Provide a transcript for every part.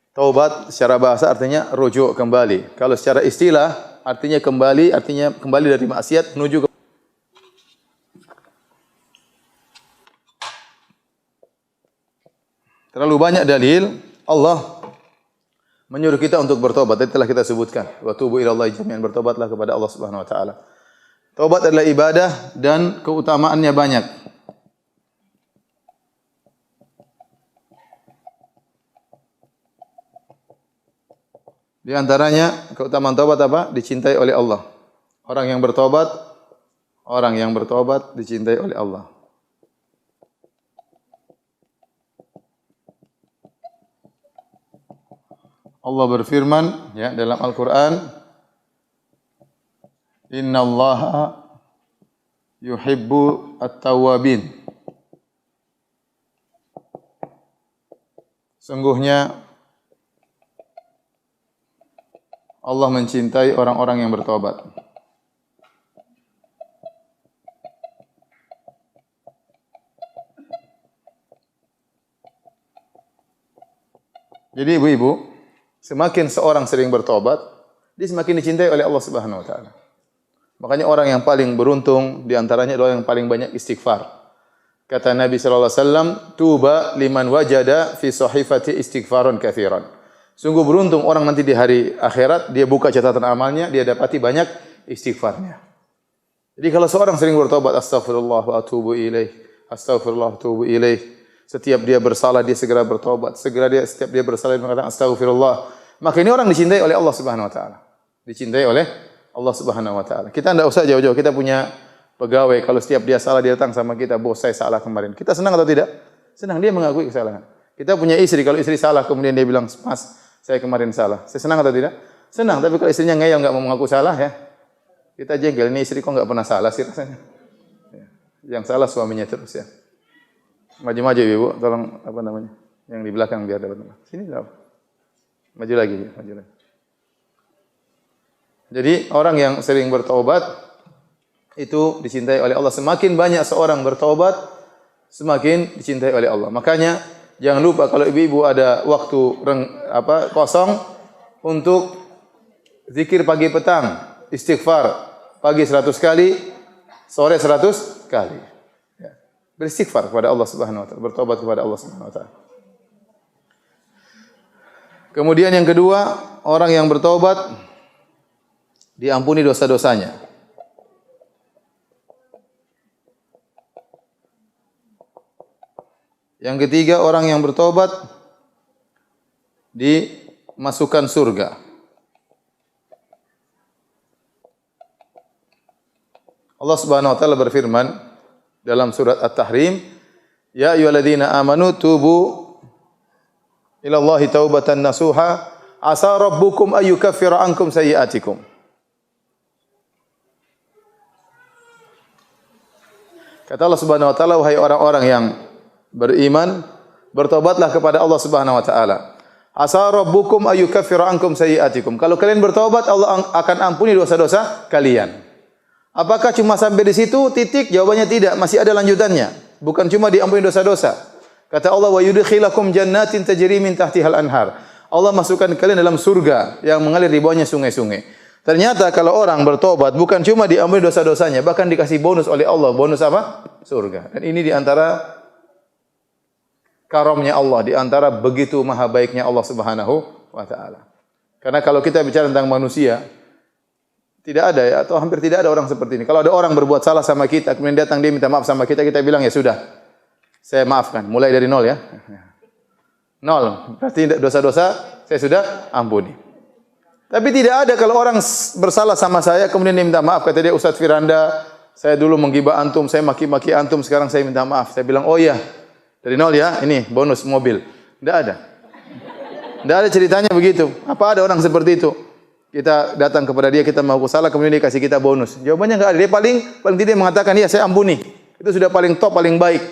Taubat secara bahasa artinya rujuk kembali. Kalau secara istilah artinya kembali dari maksiat menuju ke. Terlalu banyak dalil Allah menyuruh kita untuk bertobat. Tadi telah kita sebutkan. Wa tubu ilallahi jami'an, bertobatlah kepada Allah Subhanahu wa taala. Taubat adalah ibadah dan keutamaannya banyak. Di antaranya keutamaan taubat apa? Dicintai oleh Allah. Orang yang bertobat dicintai oleh Allah. Allah berfirman ya dalam Al-Qur'an, "Innallaha yuhibbu at-tawwabin." Sungguhnya Allah mencintai orang-orang yang bertobat. Jadi ibu-ibu, semakin seorang sering bertobat, dia semakin dicintai oleh Allah Subhanahu wa taala. Makanya orang yang paling beruntung di antaranya adalah yang paling banyak istighfar. Kata Nabi sallallahu alaihi wasallam, "Tuba liman wajada fi sahifati istighfaran katsiran." Sungguh beruntung orang nanti di hari akhirat, dia buka catatan amalnya, dia dapati banyak istighfarnya. Jadi kalau seorang sering bertobat, astagfirullah wa atubu ilaih, astagfirullah wa atubu ilaih. Setiap dia bersalah, dia segera bertobat. Setiap dia bersalah, dia mengatakan astagfirullah. Maka ini orang dicintai oleh Allah Subhanahu wa taala. Dicintai oleh Allah Subhanahu wa taala. Kita tidak usah jauh-jauh. Kita punya pegawai, kalau setiap dia salah, dia datang sama kita, "Bos, saya salah kemarin." Kita senang atau tidak? Senang, dia mengakui kesalahan. Kita punya istri, kalau istri salah, kemudian dia bilang, "Mas, saya kemarin salah." Saya senang atau tidak? Senang. Tapi kalau istrinya ngeyel, enggak mau mengaku salah, ya kita jengkel. Ini istri kok enggak pernah salah sih rasanya. Yang salah suaminya terus ya. Maju-maju ibu, tolong apa namanya? Yang di belakang biar dapat. Sini lah. Maju lagi, maju lagi. Jadi orang yang sering bertaubat itu dicintai oleh Allah. Semakin banyak seorang bertaubat, semakin dicintai oleh Allah. Makanya jangan lupa kalau ibu-ibu ada waktu kosong untuk zikir pagi petang, istighfar pagi 100 kali, sore 100 kali. Beristighfar kepada Allah Subhanahu wa taala, bertobat kepada Allah Subhanahu wa taala. Kemudian yang kedua, orang yang bertobat diampuni dosa-dosanya. Yang ketiga, orang yang bertobat dimasukkan surga. Allah Subhanahu wa taala berfirman dalam surat At-Tahrim, "Ya ayyuhalladzina amanu tubu ila Allahi taubatan nasuha, asa rabbukum ayyukaffira ankum sayyi'atikum." Kata Allah Subhanahu wa taala, wahai orang-orang yang beriman, bertobatlah kepada Allah Subhanahu wa taala. Asa rabbukum ayyukaffira ankum sayyi'atikum. Kalau kalian bertobat, Allah akan ampuni dosa-dosa kalian. Apakah cuma sampai di situ titik? Jawabannya tidak, masih ada lanjutannya. Bukan cuma diampuni dosa-dosa. Kata Allah, "Wa yudkhilakum jannatin tajri min tahtihal anhar." Allah masukkan kalian dalam surga yang mengalir di bawahnya sungai-sungai. Ternyata kalau orang bertobat bukan cuma diampuni dosa-dosanya, bahkan dikasih bonus oleh Allah. Bonus apa? Surga. Dan ini di antara karamnya Allah, di antara begitu maha baiknya Allah Subhanahu wa taala. Karena kalau kita bicara tentang manusia, tidak ada ya, atau hampir tidak ada orang seperti ini. Kalau ada orang berbuat salah sama kita, kemudian datang dia minta maaf sama kita, kita bilang ya sudah, saya maafkan. Mulai dari nol ya. Nol. Berarti dosa-dosa saya sudah ampuni. Tapi tidak ada kalau orang bersalah sama saya, kemudian dia minta maaf. Kata dia, "Ustaz Firanda, saya dulu menggibah antum, saya maki-maki antum, sekarang saya minta maaf." Saya bilang, "Oh iya, dari nol ya, ini bonus mobil." Tidak ada. Tidak ada ceritanya begitu. Apa ada orang seperti itu? Kita datang kepada dia, kita mengaku salah, kemudian dia kasih kita bonus. Jawabannya enggak ada. Dia paling tidak mengatakan, "Ya, saya ampuni." Itu sudah paling top, paling baik.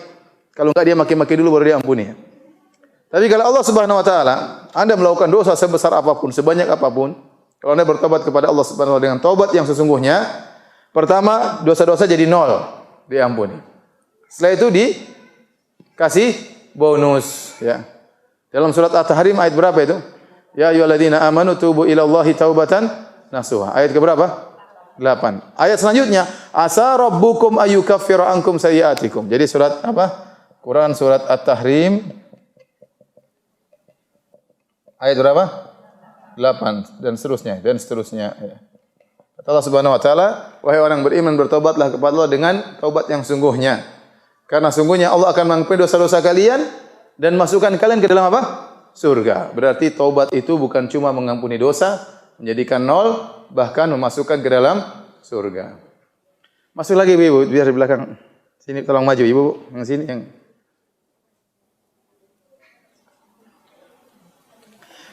Kalau enggak dia maki-maki dulu baru dia ampuni. Tapi kalau Allah Subhanahu wa taala, Anda melakukan dosa sebesar apapun, sebanyak apapun, kalau Anda bertobat kepada Allah Subhanahu wa taala dengan taubat yang sesungguhnya, pertama dosa-dosa jadi nol, diampuni. Setelah itu dikasih bonus ya. Dalam surat At-Tahrim ayat berapa itu? Ya ayyuhalladzina amanu tubu ilallahi taubatan nasuha. Ayat ke berapa? 8. Ayat selanjutnya, asa rabbukum ayyukaffira ankum sayyi'atikum. Jadi surat apa? Quran surat At-Tahrim ayat berapa? 8 dan seterusnya ya. Kata Allah Subhanahu wa taala, wahai orang beriman, bertobatlah kepada Allah dengan taubat yang sungguhnya. Karena sungguhnya Allah akan mengampuni dosa-dosa kalian dan masukkan kalian ke dalam apa? Surga. Berarti taubat itu bukan cuma mengampuni dosa, menjadikan nol, bahkan memasukkan ke dalam surga. Masuk lagi Ibu, biar di belakang. Sini tolong maju Ibu, yang sini yang.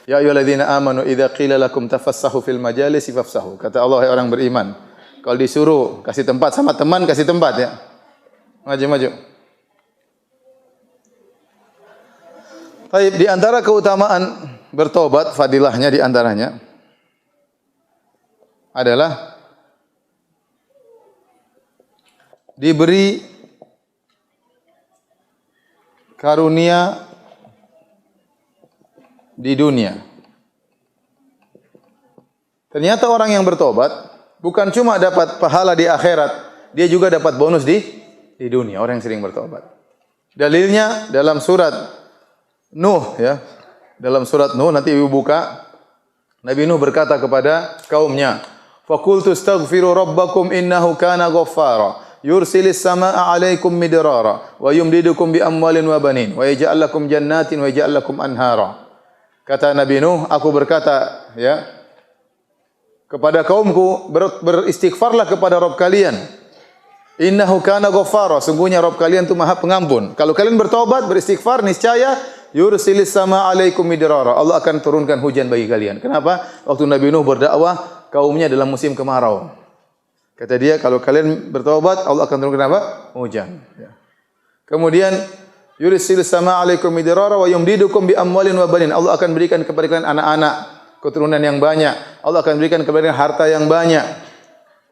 Ya ayyuhalladzina amanu idza qila lakum tafassahu fil majalisi fafsahu. Kata Allah, hai orang beriman, kalau disuruh kasih tempat sama teman, kasih tempat ya. Maju. Baik, di antara keutamaan bertobat, fadilahnya di antaranya adalah diberi karunia di dunia. Ternyata orang yang bertobat bukan cuma dapat pahala di akhirat, dia juga dapat bonus di dunia, orang yang sering bertobat. Dalilnya dalam surat Nuh ya. Dalam surat Nuh nanti Ibu buka, Nabi Nuh berkata kepada kaumnya, "Faqultu astaghfiru rabbakum innahu kana ghaffara, yursilis samaa'a 'alaikum midrara wa yumdidukum bi amwalin wa banin wa yaj'al lakum jannatin wa yaj'al lakum anhara." Kata Nabi Nuh, aku berkata ya kepada kaumku, beristighfarlah kepada Rabb kalian. Innahu kana ghaffara, sungguhnya Rabb kalian itu Maha Pengampun. Kalau kalian bertobat, beristighfar, niscaya yursilis sama alaikum midrara, Allah akan turunkan hujan bagi kalian. Kenapa? Waktu Nabi Nuh berdakwah, kaumnya dalam musim kemarau. Kata dia, kalau kalian bertobat, Allah akan turunkan apa? Hujan. Ya. Kemudian yursilis sama alaikum midrara wa yumdidukum bi amwalin wa banin. Allah akan berikan kepada kalian anak-anak, keturunan yang banyak. Allah akan berikan kepada kalian harta yang banyak.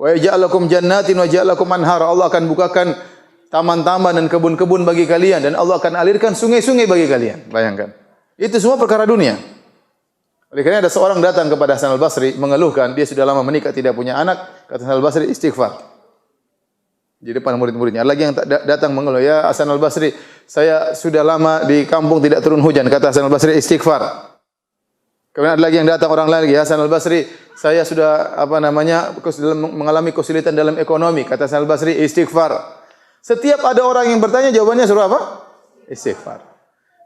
Wa yaj'al lakum jannatin wa yaj'al lakum anhara. Allah akan bukakan taman-taman dan kebun-kebun bagi kalian dan Allah akan alirkan sungai-sungai bagi kalian. Bayangkan. Itu semua perkara dunia. Oleh karena ada seorang datang kepada Hasan al-Basri mengeluhkan dia sudah lama menikah tidak punya anak. Kata Hasan al-Basri, istighfar. Di depan murid-muridnya. Ada lagi yang datang mengeluh, ya Hasan al-Basri, saya sudah lama di kampung tidak turun hujan. Kata Hasan al-Basri, istighfar. Kemudian ada lagi yang datang orang lain, ya Hasan al-Basri, saya sudah mengalami kesulitan dalam ekonomi. Kata Hasan al-Basri, istighfar. Setiap ada orang yang bertanya, jawabannya suruh apa? Istighfar.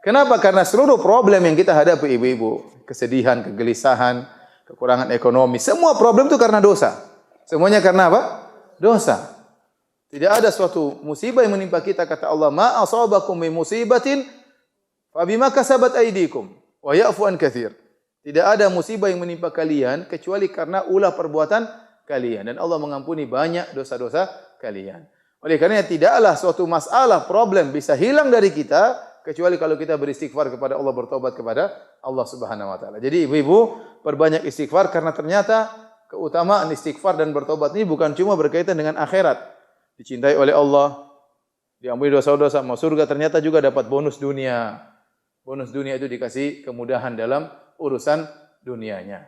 Kenapa? Karena seluruh problem yang kita hadapi ibu-ibu, kesedihan, kegelisahan, kekurangan ekonomi, semua problem itu karena dosa. Semuanya karena apa? Dosa. Tidak ada suatu musibah yang menimpa kita, kata Allah, ma asabakum min musibatin fa bima kasabat aydikum wa ya'fu an katsir. Tidak ada musibah yang menimpa kalian kecuali karena ulah perbuatan kalian dan Allah mengampuni banyak dosa-dosa kalian. Oleh karena tidaklah suatu masalah, problem bisa hilang dari kita kecuali kalau kita beristighfar kepada Allah, bertobat kepada Allah Subhanahu wa taala. Jadi ibu-ibu, perbanyak istighfar karena ternyata keutamaan istighfar dan bertobat ini bukan cuma berkaitan dengan akhirat. Dicintai oleh Allah, diampuni dosa-dosa, masuk surga, ternyata juga dapat bonus dunia. Bonus dunia itu dikasih kemudahan dalam urusan dunianya.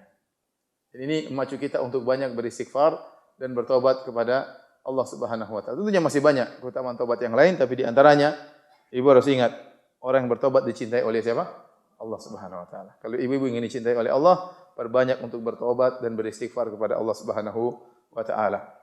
Jadi ini memacu kita untuk banyak beristighfar dan bertobat kepada Allah Subhanahu wa taala. Tentunya masih banyak keutamaan tobat yang lain, tapi di antaranya ibu harus ingat, orang yang bertobat dicintai oleh siapa? Allah Subhanahu wa taala. Kalau ibu-ibu ingin dicintai oleh Allah, perbanyak untuk bertobat dan beristighfar kepada Allah Subhanahu wa taala.